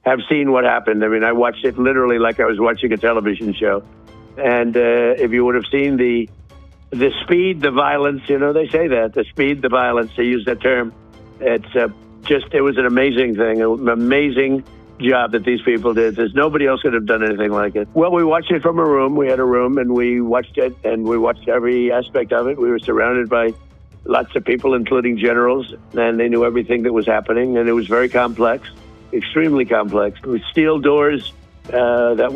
have seen what happened. I mean, I watched it literally like I was watching a television show. And if you would have seen the speed, the violence, they say that, the speed, the violence, they use that term. It's it was an amazing thing, an amazing job that these people did. There's nobody else could have done anything like it. Well, we watched it from a room. We had a room and we watched it, and we watched every aspect of it. We were surrounded by lots of people, including generals, and they knew everything that was happening, and it was very complex, extremely complex. With steel doors that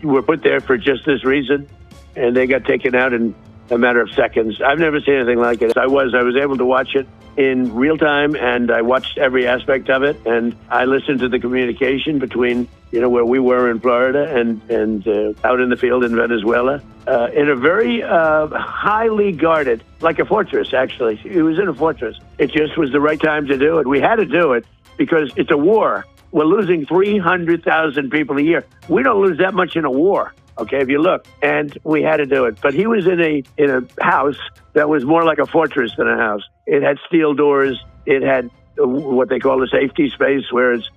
were put there for just this reason, and they got taken out in a matter of seconds. I've never seen anything like it. I was able to watch it in real time, and I watched every aspect of it, and I listened to the communication between, where we were in Florida and out in the field in Venezuela, in a very highly guarded, like a fortress, actually. It was in a fortress. It just was the right time to do it. We had to do it because it's a war. We're losing 300,000 people a year. We don't lose that much in a war. Okay, if you look, and we had to do it. But he was in a house that was more like a fortress than a house. It had steel doors. It had what they call a safety space, where it's,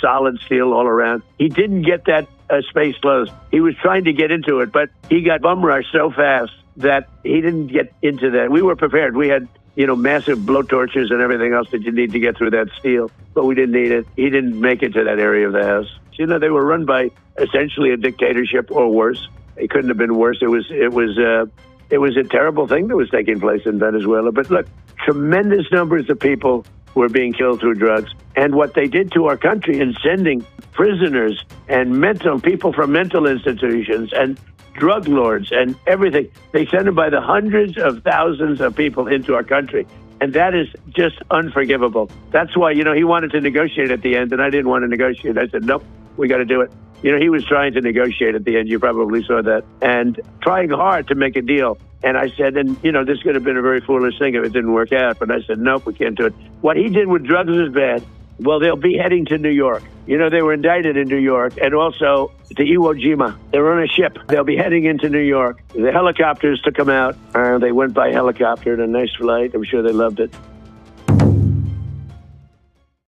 solid steel all around. He didn't get that space closed. He was trying to get into it, but he got bum rushed so fast that he didn't get into that. We were prepared. We had, massive blowtorches and everything else that you need to get through that steel, but we didn't need it. He didn't make it to that area of the house. They were run by essentially a dictatorship or worse. It couldn't have been worse. It was a terrible thing that was taking place in Venezuela. But look, tremendous numbers of people were being killed through drugs. And what they did to our country in sending prisoners and people from mental institutions and drug lords and everything, they sent them by the hundreds of thousands of people into our country. And that is just unforgivable. That's why, he wanted to negotiate at the end, and I didn't want to negotiate. I said, nope, we got to do it. He was trying to negotiate at the end. You probably saw that. And trying hard to make a deal. And I said, this could have been a very foolish thing if it didn't work out. But I said, nope, we can't do it. What he did with drugs is bad. Well, they'll be heading to New York. They were indicted in New York and also to Iwo Jima. They were on a ship. They'll be heading into New York. The helicopters took them out. They went by helicopter in a nice flight. I'm sure they loved it.